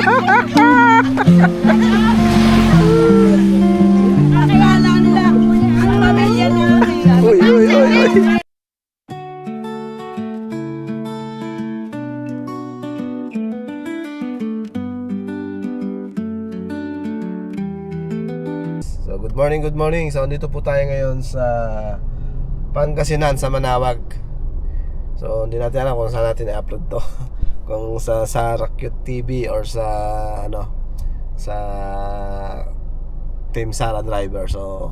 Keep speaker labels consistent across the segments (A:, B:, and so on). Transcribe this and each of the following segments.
A: Kaya lang nila, ang pamilya namin.
B: Uy, uy, uy, uy. So, good morning, good morning. So, dito po tayo ngayon sa Pangasinan, sa Manawag. So, hindi natin alam kung saan natin i-upload to. Kung sa Rakyat TV or sa ano, sa Team Sara Driver. So,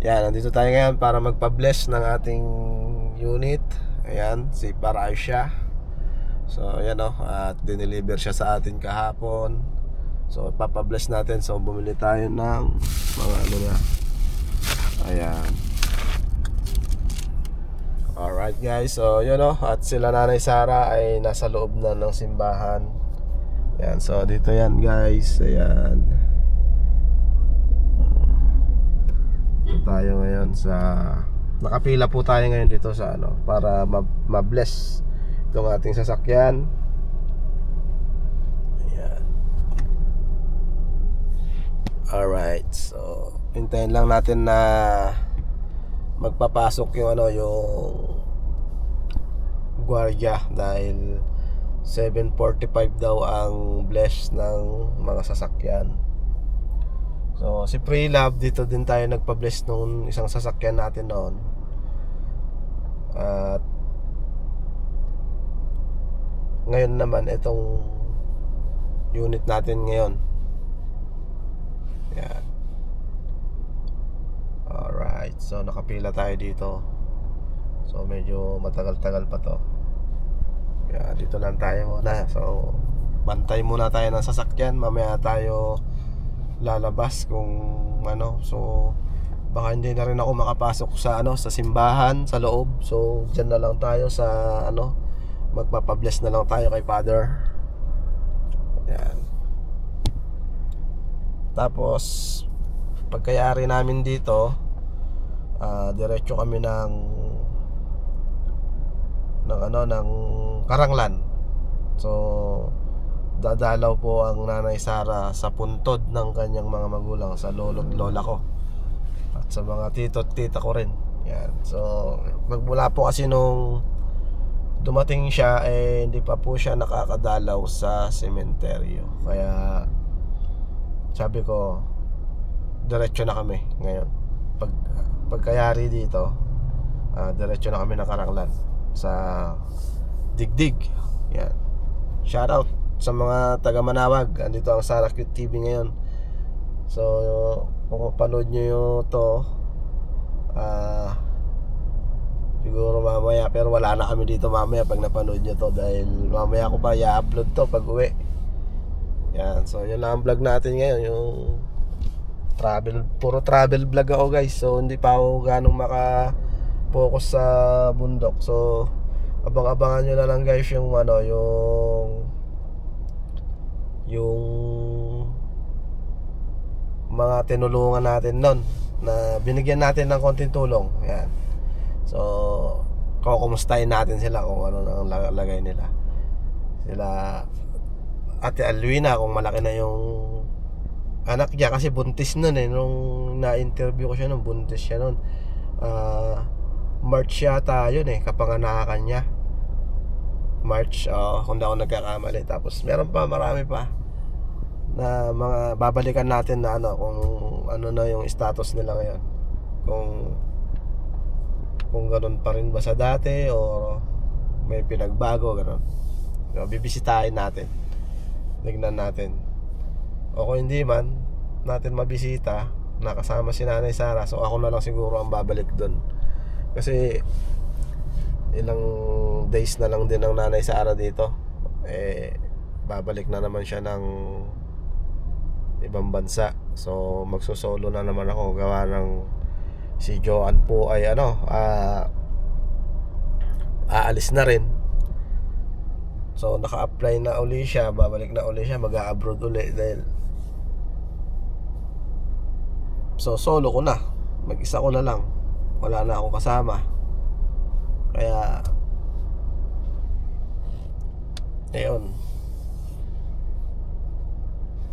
B: yan, nandito tayo ngayon para magpa-bless ng ating unit. Ayan, si Paraisha. So, ayan o, at dineliver siya sa atin kahapon. So, papabless natin. So, bumili tayo ng mga ano na. Ayan. Alright guys, so yun o. At sila Nanay Sara ay nasa loob na ng simbahan. Ayan, so dito yan guys. Ayan. Dito tayo ngayon sa... Nakapila po tayo ngayon dito sa ano, para ma-bless itong ating sasakyan. Ayan. Alright, so hintayin lang natin na magpapasok yung ano, yung gwardiya dahil 7:45 daw ang bless ng mga sasakyan. So si Pre-Love, dito din tayo nagpa-bless nung isang sasakyan natin noon. At ngayon naman itong unit natin ngayon. Yan. Alright, so nakapila tayo dito. So medyo matagal-tagal pa to. Kaya dito lang tayo muna. So bantay muna tayo ng sasakyan. Mamaya tayo lalabas kung ano. So baka hindi na rin ako makapasok sa ano, sa simbahan, sa loob. So dyan na lang tayo sa ano, magpapabless na lang tayo kay Father. Yan. Tapos pagkayari namin dito, diretso kami ng ano, ng Karanglan. So dadalaw po ang Nanay Sara sa puntod ng kanyang mga magulang, sa lolo't lola ko at sa mga tito at tita ko rin. Yan. So magmula po kasi nung dumating siya, hindi pa po siya nakakadalaw sa sementeryo. Kaya sabi ko, diretso na kami ngayon. Pagkayari dito, diretso na kami ng Karanglan sa Digdig. Yan. Shout out sa mga taga Manawag. Andito ang Sara Cute TV ngayon. So kung mapanood nyo yung to, siguro mamaya, pero wala na kami dito mamaya pag napanood nyo to, dahil mamaya ko pa i-upload to pag uwi. Yan, so yun lang ang vlog natin ngayon, yung travel, puro travel vlog ako guys. So hindi pa ako ganong maka-focus sa bundok. So abang-abangan nyo na lang guys yung ano, yung mga tinulungan natin nun, na binigyan natin ng konting tulong. Yan. So kukumustahin natin sila kung ano nang lagay nila. Sila Ate Alwina, kung malaki na yung anak niya, kasi buntis nun nung na-interview ko siya nun, buntis siya nun. March yata yun kapanganakan niya. March, kung di ako nagkakamali. Tapos meron pa, marami pa na mga babalikan natin na ano, kung ano na yung status nila ngayon, kung ganun pa rin ba sa dati o may pinagbago, ganun. So, bibisitahin natin, tignan natin. O kung hindi man natin mabisita, nakasama si Nanay Sara, so ako na lang siguro ang babalik doon. Kasi ilang days na lang din ang Nanay Sara dito. Babalik na naman siya ng ibang bansa. So magsusolo na naman ako, gawa ng si Joanne po ay aalis na rin. So naka-apply na uli siya, babalik na uli siya, mag-a-abroad uli dahil so solo ko na, mag-isa ko na lang, wala na akong kasama. Kaya ayun,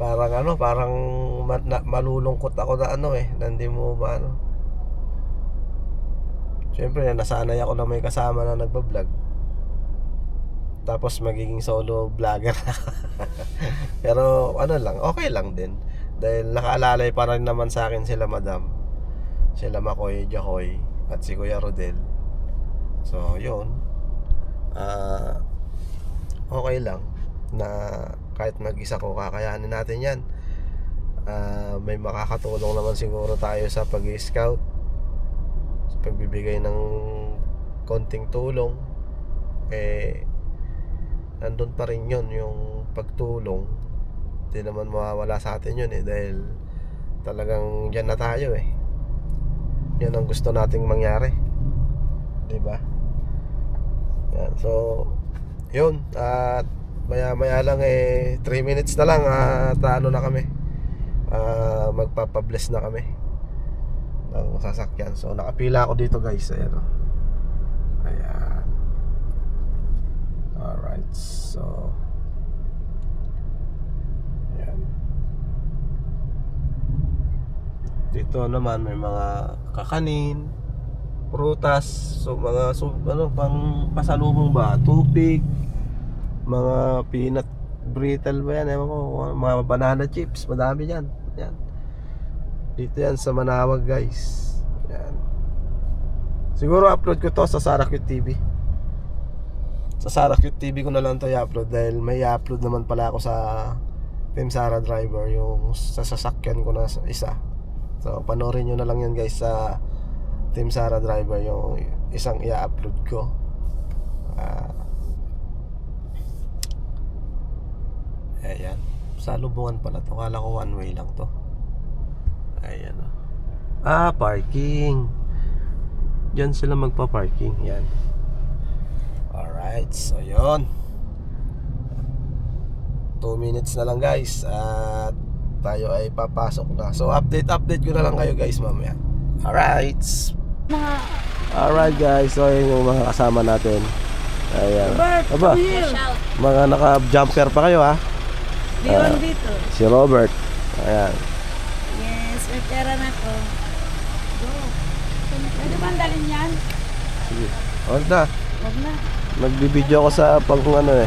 B: Parang ano, parang malulungkot ako na ano na hindi mo ba ano. Siyempre, nasanay ako na may kasama na nagbablog. Tapos magiging solo vlogger. Pero ano lang, okay lang din. Dahil nakaalalay pa rin naman sa akin sila Madam, sila Makoy, Jacoy, at si Kuya Rodel. So, yun. Okay lang na kahit mag-isa ko, kakayanin natin yan. May makakatulong naman siguro tayo sa pag-scout, sa pagbibigay ng konting tulong. Nandun pa rin yun, yung pagtulong. Hindi naman mawawala sa atin yun dahil talagang dyan na tayo yan ang gusto nating mangyari, diba? Yan, so yun, at maya lang 3 minutes na lang at ano na kami, magpapabless na kami ng sasakyan. So nakapila ako dito guys, ayan o. Ayan. Alright, so ayan. Dito naman may mga kakanin, prutas, so mga pang pasalubong ba, tubig, mga peanut brittle ba yan, ewan ko, mga banana chips, madami yan. Yan. Dito yan sa Manawag guys. Yan. Siguro upload ko to sa Sarakut TV. Sa Sarakut TV ko na lang to i-upload dahil may i-upload naman pala ako sa Team Sara Driver, yung sa sasakyan ko na isa. So panoorin nyo na lang yan guys sa Team Sara Driver, yung isang i-upload ko. Ayan, salubungan pala to. Kala ko one way lang to. Ayan o. Parking. Diyan sila magpa-parking. Yan. Alright, so yun, 2 minutes na lang guys at tayo ay papasok na. So update ko na lang kayo guys mamaya. Alright. Alright guys, so yun yung mga kasama natin. Ayan. Aba, mga naka-jumper pa kayo ha.
A: Dito.
B: Si Robert. Ayan.
A: Yes, may pera na ko. Go. Pwede ba ang dalhin yan?
B: Sige. Huwag na.
A: Huwag na.
B: Nagbibideo ko sa pag ano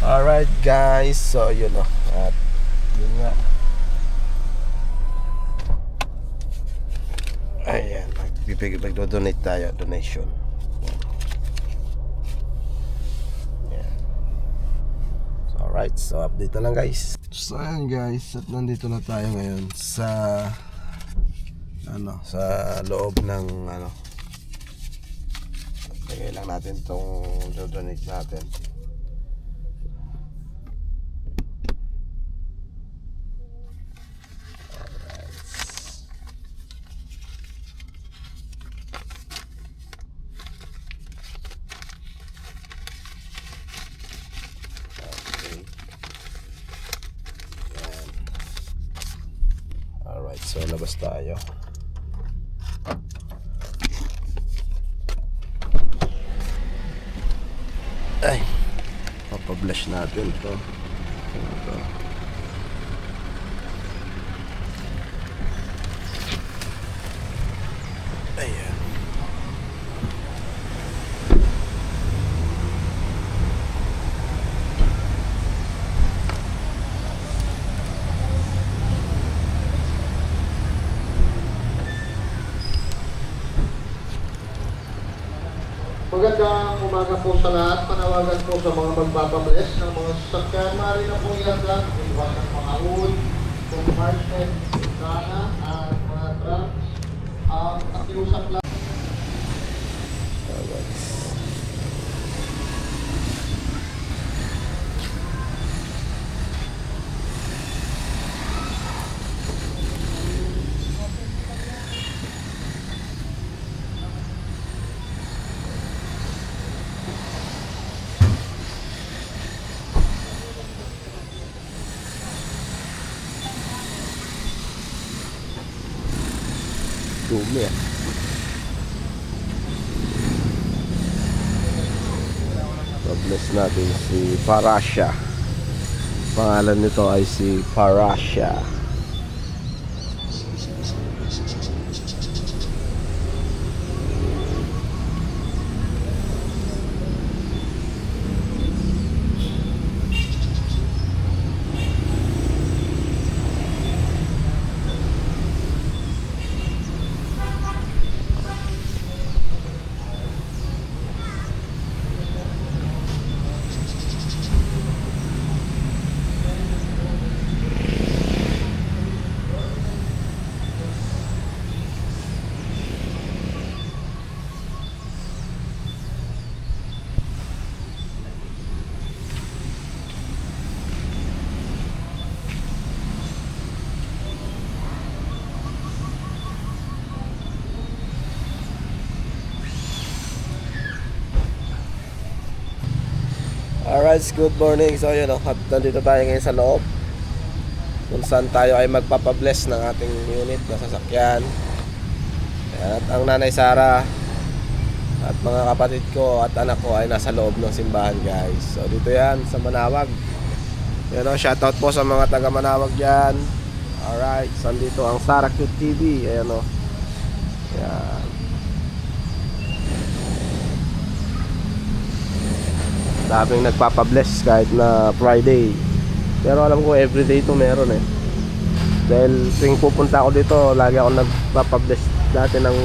B: Alright guys, so yun o. At yun nga. Ayan, magdo-donate tayo, donation. Ayan. So alright, so update na lang guys. So ayan guys, at nandito na tayo ngayon sa sa loob ng lagay lang natin tong donate natin. Alright, so labas tayo. Ay, papablash natin to. Ito. Ayan.
C: Magandang umaga po sa lahat. Panawagan po sa mga magpapabless ng mga sasakyan. Maaari na po ilan lang. Iwas ng mga wood, compartment, sana, at mga trucks. Ang pakiusap lang.
B: Dumi bless natin si Parasha. Pangalan nito ay si Parasha. Alright, good morning. So yun, at nandito tayo ngayon sa loob kung saan tayo ay magpapabless ng ating unit na sasakyan. At ang nanay Sara at mga kapatid ko at anak ko ay nasa loob ng simbahan, guys. So dito yan sa Manawag. Yun, shoutout po sa mga taga Manawag dyan. Alright, so dito ang Sara Cute TV. Ayan o. Yan. Daming nagpapabless kahit na Friday. Pero alam ko everyday ito meron eh. Dahil tuwing pupunta ako dito, lagi ako nagpapabless dati ng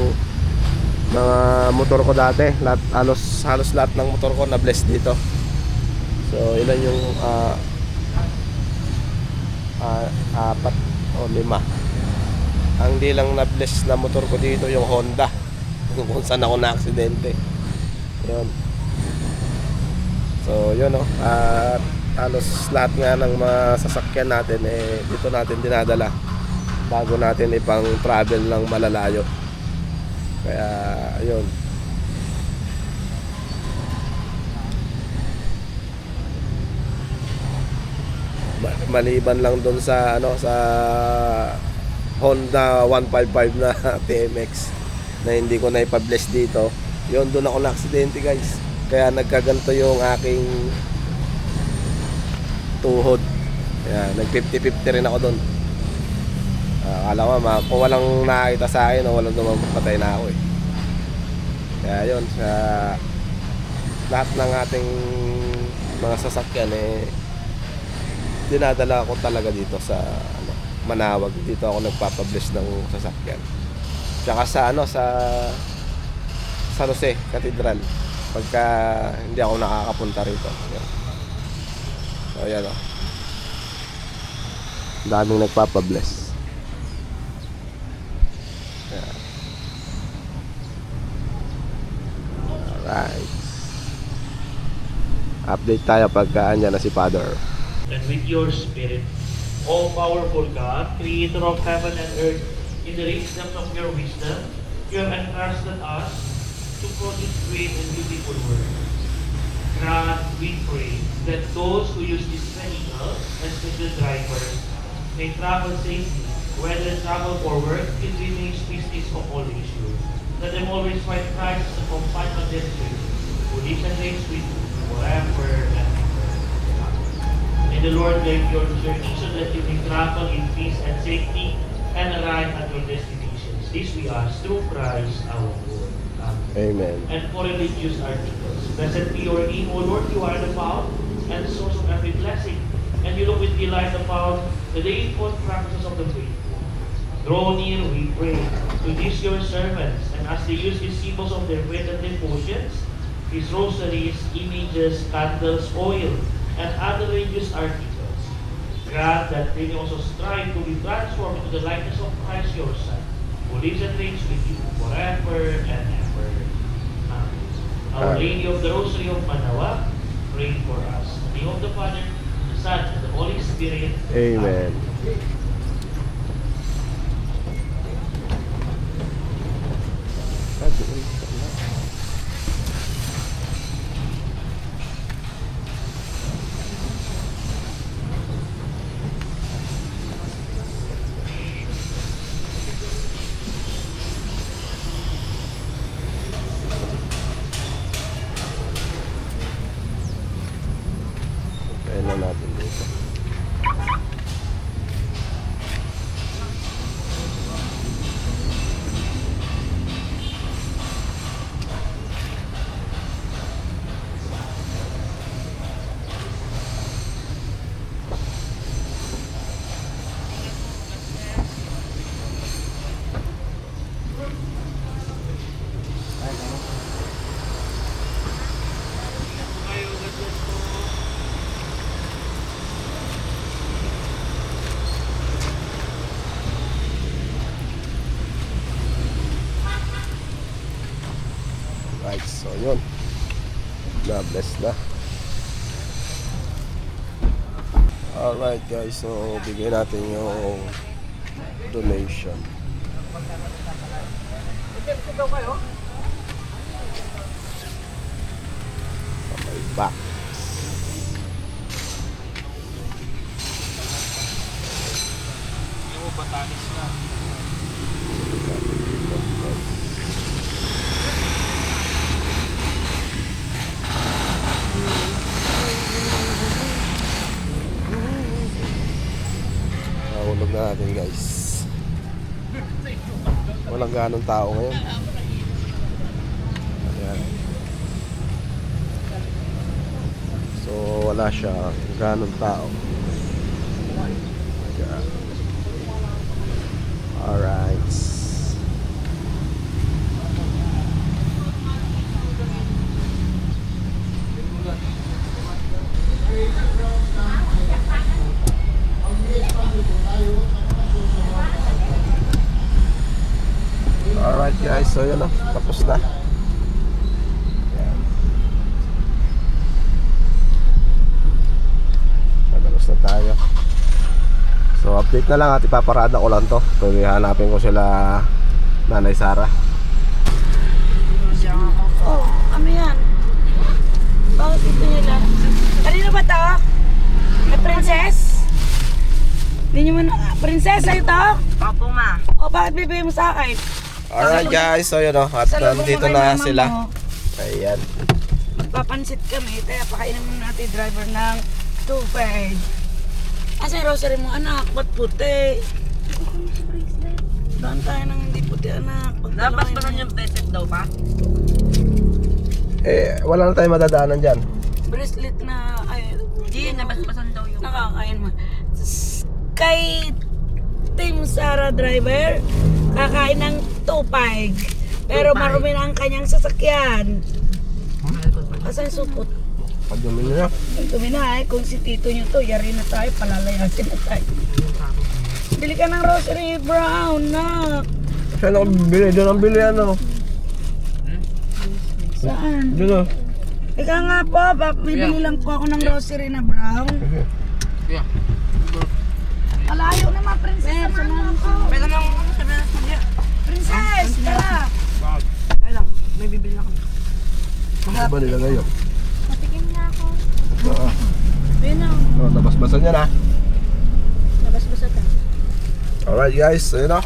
B: mga motor ko dati. Halos lahat ng motor ko na-bless dito. So ilan yung 4 o 5. Ang di lang na-bless na motor ko dito yung Honda. Kung saan ako na-aksidente. Yun. So yun o, at halos lahat nga ng mga sasakyan natin dito natin dinadala bago natin ipang travel ng malalayo. Kaya yun, maliban lang doon sa sa Honda 155 na TMX na hindi ko na ipa-bless dito. Yun, doon ako na-aksidente, guys. Kaya nagkaganto yung aking tuhod. Kaya nag 50-50 rin ako doon. Akala ko kung walang nakakita sa akin o walang dumapatay na ako eh. Kaya yun, sa lahat ng ating mga sasakyan dinadala ko talaga dito sa Manawag. Dito ako nagpapabless ng sasakyan. Tsaka sa sa San Jose Cathedral pagka hindi ako nakakapunta rito. So ayan o, daming nagpapabless. Alright, update tayo pagka andyan na si Father.
D: And with your spirit, all powerful God, creator of heaven and earth, in the richness of your wisdom, you have entrusted us to produce great and beautiful work. Grant, we pray, that those who use these vehicles, especially drivers, may travel safely, whether travel for work, pilgrimage, business, of all issue. Let them always find Christ as a companion of their faith, who lives and reigns with you forever and ever. May the Lord guide your journey so that you may travel in peace and safety and arrive at your destinations. This we ask through Christ our Lord.
B: Amen.
D: And for religious articles, blessed be your name, O Lord, you are the fount and the source of every blessing, and you look with delight upon the day-old practices of the faithful. Draw near, we pray, to these your servants, and as they use these symbols of their faith and devotions, these rosaries, images, candles, oil, and other religious articles, grant that they may also strive to be transformed into the likeness of Christ your Son, who lives and reigns with you forever and ever. Amen. Our Lady of the Rosary of Manawag, pray for us. In the name of the Father, the Son, and the Holy Spirit.
B: Amen. lang natin dito. Right, so yun. Na-bless na. Alright guys, so bigyan natin yung donation. Okay, back.
D: Yung Batanes na.
B: Nahulog na natin guys. Walang ganong tao ngayon. Ayan. So wala siya ganong tao. Ayan. Alright. Alright guys, so yun na, tapos na. Ayan. Tapos na tayo. So update na lang at ipaparada ko lang to. So hanapin ko sila Nanay Sara.
A: Oh, ano yan? Bakit ito nila? Kanino ba to? May princess? Hindi nyo man, princess na ito? Opo ma. O bakit bibigay mo sa akin?
B: Alright guys, so yun o, at nandito na sila. Ayan.
A: Magpapansit kami, kaya pakainin mo natin driver ng tupad. Asa yung rosary mo anak? Ba't puti? Daan tayo ng hindi puti anak. Dapat pa yung bracelet daw pa?
B: Eh, wala na tayong madadaanan dyan.
A: Bracelet na, ay,
E: Hindi, nabasbasan daw yung...
A: nakakain mo. Kay Team Sara driver, kakain ng tupag. Pero marumi na ang kanyang sasakyan. Asan yung supot?
B: Pagdumi nyo na.
A: Tumi na kung si tito nyo to, yari na tayo, palalayasin na tayo. Bili ka ng rosary brown na.
B: Saan ako bili? Doon ang bili ano?
A: Saan?
B: Doon o.
A: Ika nga po, bibili lang po ako ng rosary na brown.
D: Yeah.
A: Malayo naman, princess. Samahan ko.
E: Pwede lang ako sabi na siya.
A: Princess, tara.
E: Kaya lang, may bibili ako.
B: Ano ba nilagay yun?
E: Patikim nga ako.
B: Ito ah.
A: Ayun na.
B: Oh, nabasbasan yan ah.
A: Nabas-basa ka.
B: Alright guys, so yun o.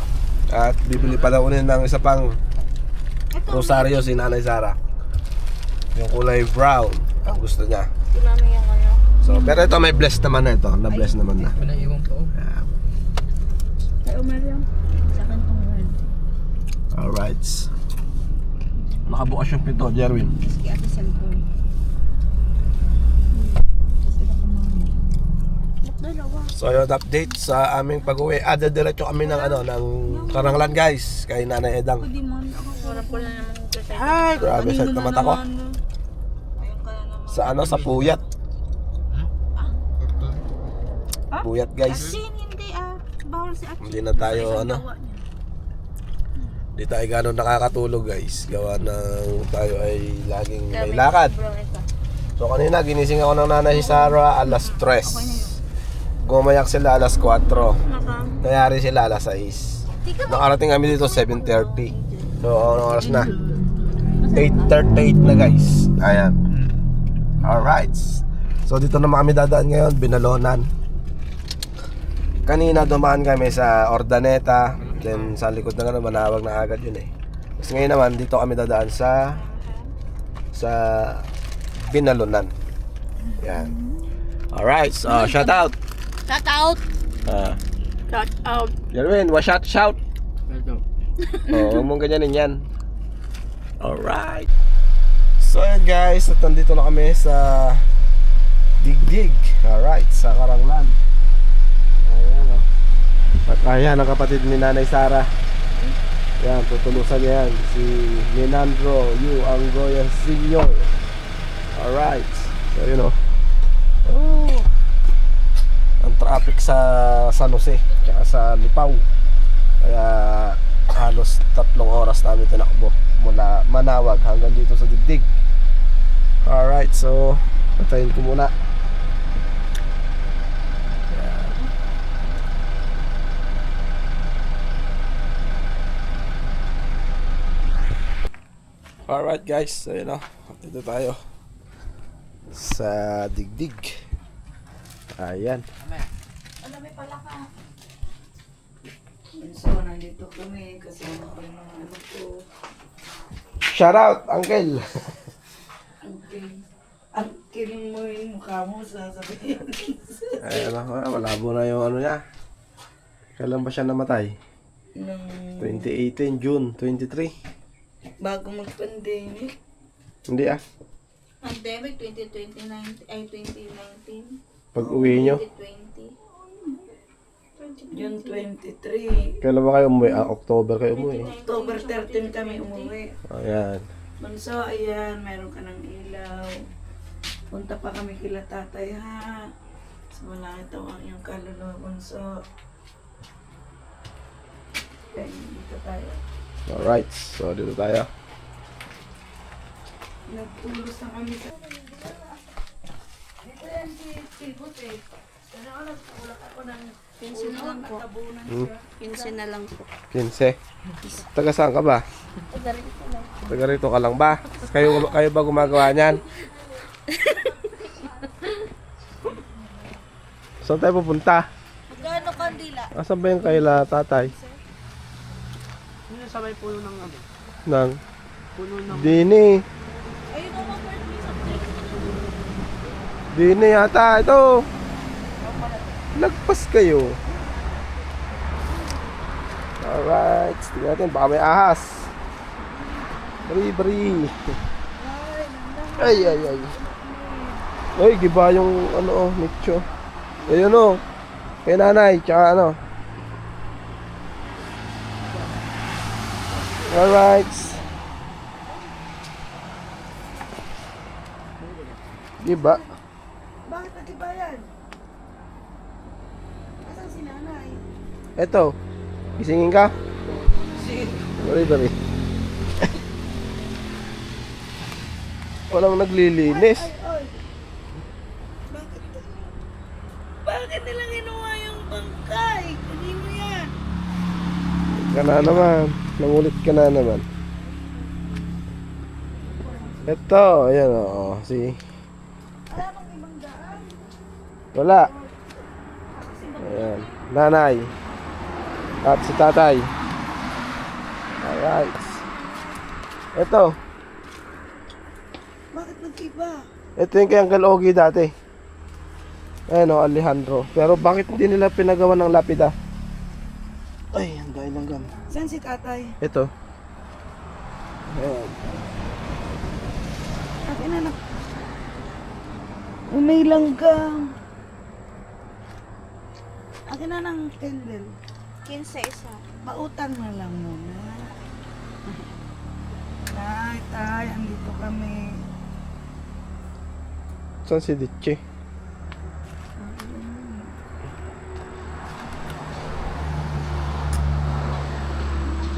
B: At bibili pa daw ulit ng isa pang rosaryo si Nanay Sara. Yung kulay brown ang gusto niya.
A: Ito namin yung ano.
B: So, pero ito may bless naman na ito. Na-bless naman na.
D: Pinaiwan ko.
B: Ayan.
A: Ay, umaryang. Sa akin itong word.
B: Alright. Nakabukas yung pinto, Jerwin.
A: Sige, ate cellphone.
B: So yun, update sa aming pag-uwi. Diretso kami ng ano, ng Karanglan guys. Kay Nanay Edang.
E: Sarap ko na naman kasi.
A: Ay,
B: Grabe, sakit na mata ko. Sa ano, sa Puyat. Puyat guys.
E: Hindi bawal si Achi.
B: Hindi na tayo ano. Hindi tayo gano'n nakakatulog guys. Gawa ng tayo ay laging may lakad. So kanina ginising ako ng Nanay Sara alas 3. Gumayak sila alas 4. Nangyari sila alas 6. Nakarating kami dito 7:30. So anong oras na? 8:38 na guys. Ayan. Alright. So dito naman kami dadaan ngayon, Binalonan. Kanina dumaan kami sa Ordaneta. Then sa likod na gano'n, Manawag na agad yun eh. Tapos ngayon naman dito kami dadaan sa Binalonan. Yan. Alright, so shout out.
E: Shout out!
B: Ah,
E: Shout out!
B: Jerwin, shout. Oh, huwag mong ganyanin yan. Alright. So yun guys, at nandito na kami sa Digdig. Alright, sa Karanglan. Ayan o. At ayan ang kapatid ni Nanay Sara. Yan, tutulusan niya yan. Si Minandro Yu Angoya Senior. Alright. So yun o. Oh. Ang traffic sa San Jose tsaka sa Lipaw. Kaya halos 3 oras namin tinakbo mula Manawag hanggang dito sa Digdig. Alright, so patayin ko muna. Yan. Alright guys, so yun o, dito tayo sa Digdig. Ayan.
A: Alam mo pala ka. So, nandito kami kasi ako yung mga ano ko.
B: Shout out, Uncle.
A: Uncle mo yung mukha mo, sasabihin.
B: Ayan ako, malabo na yung ano niya. Kailan ba siya namatay?
A: Nung
B: 2018, June 23.
A: bago mag-pandemic.
B: Hindi ah.
E: Pandemic 2019, ay 2019.
B: Pag uwi nyo.
E: 2020.
A: June 23.
B: Kailan ba kayo umuwi? Ah, October kayo umuwi.
A: October 13 kami umuwi.
B: Ayan.
A: Bunso, ayan, meron ka ng ilaw. Punta pa kami kila tatay, ha? So, wala ito ang iyong kaluluwa, bunso. Okay, dito tayo.
B: Alright, so dito tayo.
A: Nagtulos na kami sa... Dito yan si Pilbut eh. Sana ako nagtulak ako ng...
E: 15 na lang po.
A: Tabunan
B: Hmm?
A: siya.
E: 15 na lang po.
B: 15. Taga saan ka ba? Taga rito ka lang ba? Kayo ba gumagawa niyan? Saan tayo pupunta?
E: Magkano kandila?
B: Asan ba yung kaila tatay?
E: Yung sabay puno ng ano?
B: Nang
E: Puno ng...
B: Dini.
E: Ayun ako,
B: Dini yata ito. Lagpas kayo. Alright, tingnan natin baka may ahas. Bari. Ay. Ay, giba yung ano oh, nicho. Ayun oh. Kay nanay, tsaka ano. Alright. Giba.
A: Bakit nag-ibayan? Asan si nanay?
B: Eto. Gisingin ka? Bari. Walang naglilinis.
A: Ay. Bakit nila ginawa yung bangkay? Hindi mo yan.
B: Ka na naman. Nangulit ka na naman. Ito, ayan o. See?
A: Wala bang ibang daan?
B: Wala. Ayan. Nanay. At si tatay. Alright. Ito.
A: Bakit nag-iba?
B: Ito yung kay Uncle Ogie dati. Ayan o, Alejandro. Pero bakit hindi nila pinagawa ng lapida? Ay, ang dahil lang gam.
A: Saan si tatay?
B: Ito. Ayan.
A: Akin na na. May langgam. Akin na ng candle.
E: 15 isa.
A: Pautang na lang muna. Tay, andito kami.
B: Saan si Ditche?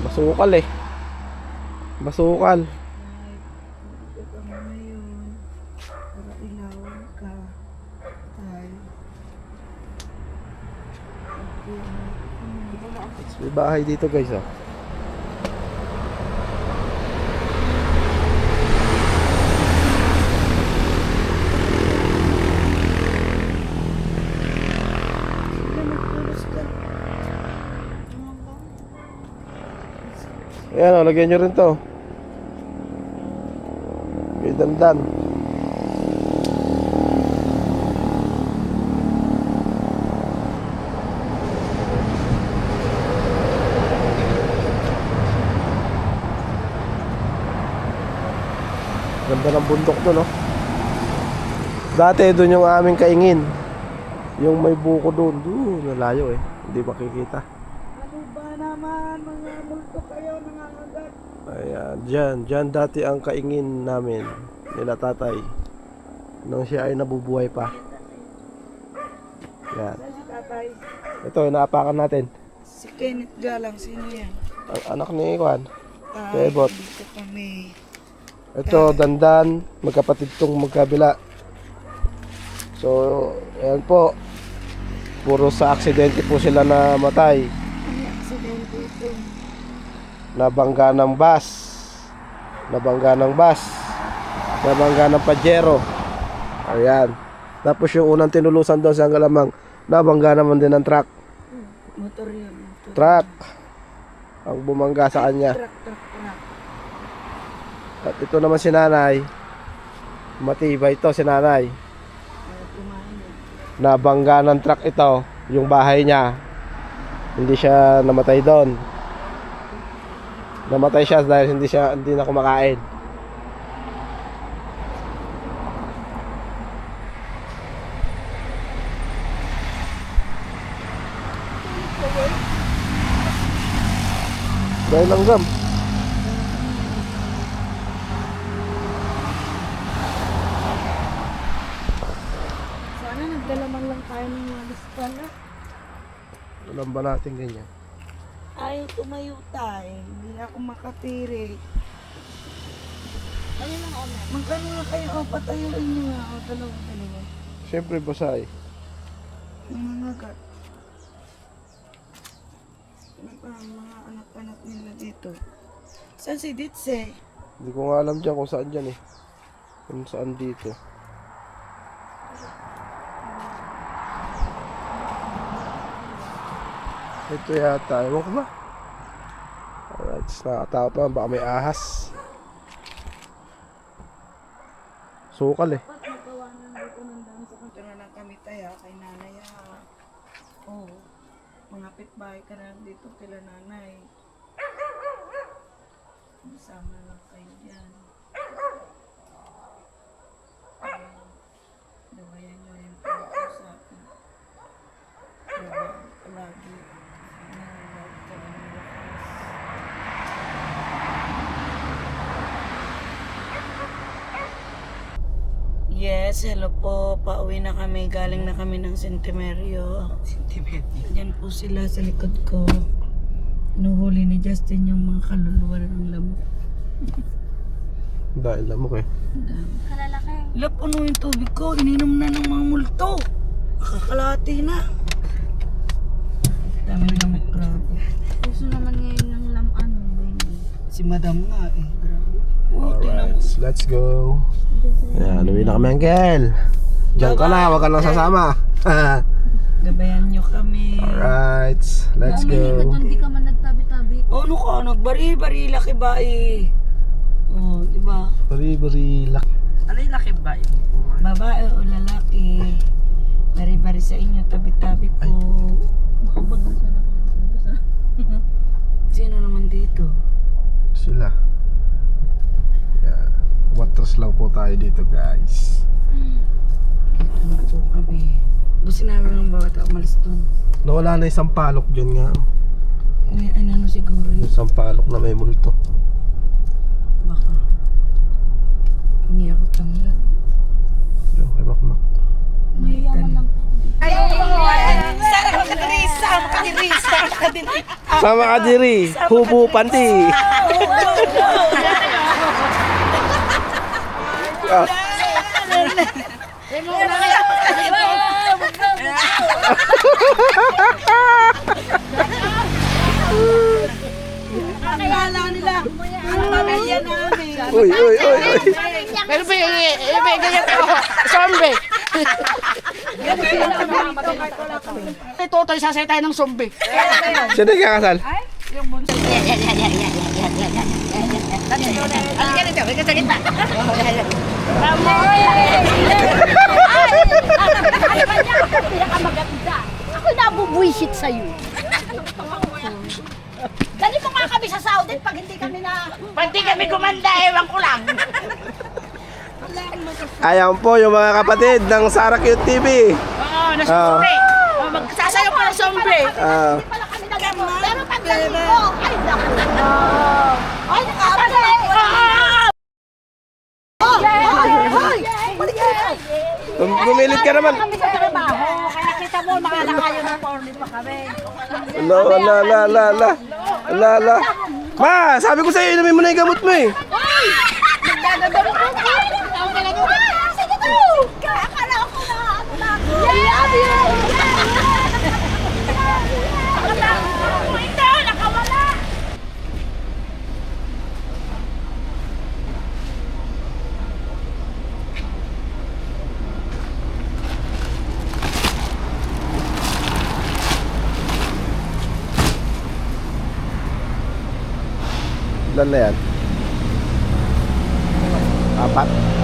B: Masukal eh. Masukal.
A: Andito kami ngayon. Para ilawan ka. Tay.
B: May bahay dito guys oh.
A: Nagtulos ka.
B: Ayan o, lagyan nyo rin to. Kay Dandan. Ganda ng bundok doon, no? Dati doon yung aming kaingin. Yung may buko doon. Doon, nalayo eh. Hindi makikita.
A: Ano ba naman, mga multo kayo nangangagat?
B: Ayan, dyan dati ang kaingin namin nila tatay nung siya ay nabubuhay pa. Yan.
A: Saan si tatay?
B: Ito, inaapakan natin.
A: Si Kenneth Galang, sino yan?
B: Ang anak ni Juan.
A: Ay,
B: Bebot.
A: dito kami.
B: Ito, Dandan, magkapatid tong magkabila. So, ayan po. Puro sa aksidente po sila namatay.
A: Ano aksidente ito?
B: Nabangga ng bus. Nabangga ng Pajero. Ayan. Tapos yung unang tinulusan doon sa Galamang, nabangga naman din ng truck.
A: Motor yun. Motor.
B: Truck ang bumangga sa kanya.
A: Truck.
B: At ito naman si nanay. Matibay ito si nanay.
A: Ay, kumain yan.
B: Nabangga ng truck ito, yung bahay niya. Hindi siya namatay doon. Namatay siya dahil hindi na kumakain. Dahil langgam.
A: Sana nagdalaman lang tayo ng walis pala.
B: Alam ba natin ganyan?
A: Ayaw tumayo tayo. Hindi ako makatiri.
E: Ano lang ako na?
A: Magkano na kayo? O, patayuin nyo nga. O, dalawa.
B: Siyempre basay.
A: Nangangagat. Ano pa ang mga anak-anak nila dito? Saan si Ditse?
B: Hindi ko nga alam dyan kung saan dyan eh. Kung saan dito. Ito yata, ewan ko ba? Alright, nakatawa pa, baka may ahas. Sukal eh.
A: Punta na lang kami tayo kay nanay. Oo. Mga pitbahay ka na dito kila nanay. Masama lang kayo dyan. Dawayan nyo rin po ako sa akin. Diba, palagi. Nangyayag ka ng lakas. Yes, hello po. Pauwi na kami. Galing na kami ng Centenario. Diyan po sila sa likod ko. Inuhuli ni Justin yung mga kaluluwa ng lamok.
B: Dahil lamok eh.
E: Kalalaki.
A: Ila, puno yung tubig ko. Ininom na ng mga multo. Kakalati na. Dami ng lamok, grabe.
E: Gusto naman ngayon ng laman.
A: Si Madam nga eh. Grabe. Oh, tingnan mo.
B: Alright, let's go. Ayan, uwi na kami, Uncle. Diyan ka na, wag ka lang sasama.
A: Gabayan nyo kami.
B: Alright, let's
E: Ka
B: go.
E: doon, di ka man nagtabi-tabi.
A: Oh, ano ka? Nagbari-bari laki ba eh. Oh, di ba?
B: Bari-bari lak.
A: Ano yung laki ba? Babae o lalaki? Bari-bari sa inyo, tabi-tabi po.
E: Makabagas na ako.
A: Sino naman dito?
B: Sila. Yeah. Waters lang po tayo dito, guys.
A: Dito na po kami. Busin namin ng bawat umalis doon.
B: Nawala na isang palok dyan nga.
A: Ano siguro yun?
B: Isang palok na may multo.
A: Baka. Hindi ako tanggap.
B: Diyan kay Makmak.
E: Mayayaman lang po.
B: Sama ka diri, hubo panti. Ah,
A: Akala nila, ang pamilya namin.
B: uy.
F: Pero may ganyan ako. Zombie. Ito tayo sasaya tayo ng zombie.
B: Sino yung kakasal?
F: Ako nabubwisit sa'yo.
E: Dali mo nga kami sa Saudi pag hindi kami na...
F: Pag di kami gumanda, ewan ko lang.
B: Ayan po yung mga kapatid ng Sara Cute TV.
F: Oo, nasa zombie. Magsasayaw pa ng zombie.
B: Ah,
E: Pero pagdating ko, ay, naku. Ay, nakapagay.
B: pumilit ka naman.
E: Kami sa trabaho, kaya kita mo, makalakayo ng porni pa kami.
B: La. Ma, sabi ko sa'yo, inumin mo na yung gamot mo eh.
E: Nagdadadalo ko ka. Ang talaga ko. Sige to. Akala ko na ano na. Ito, nakawala.
B: Ilan na yan? 4.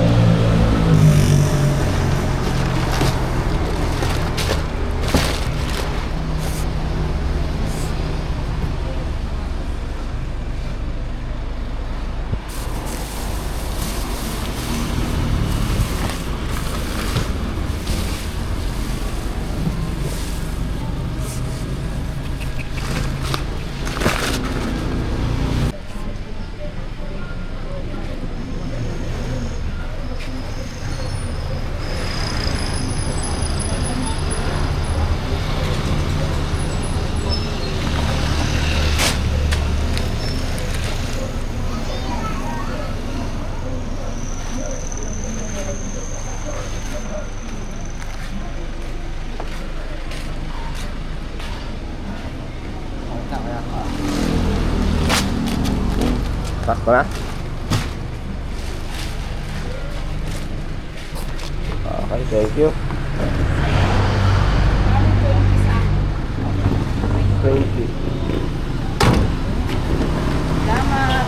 B: Sakto na? Okay, thank you. 20.
A: Salamat.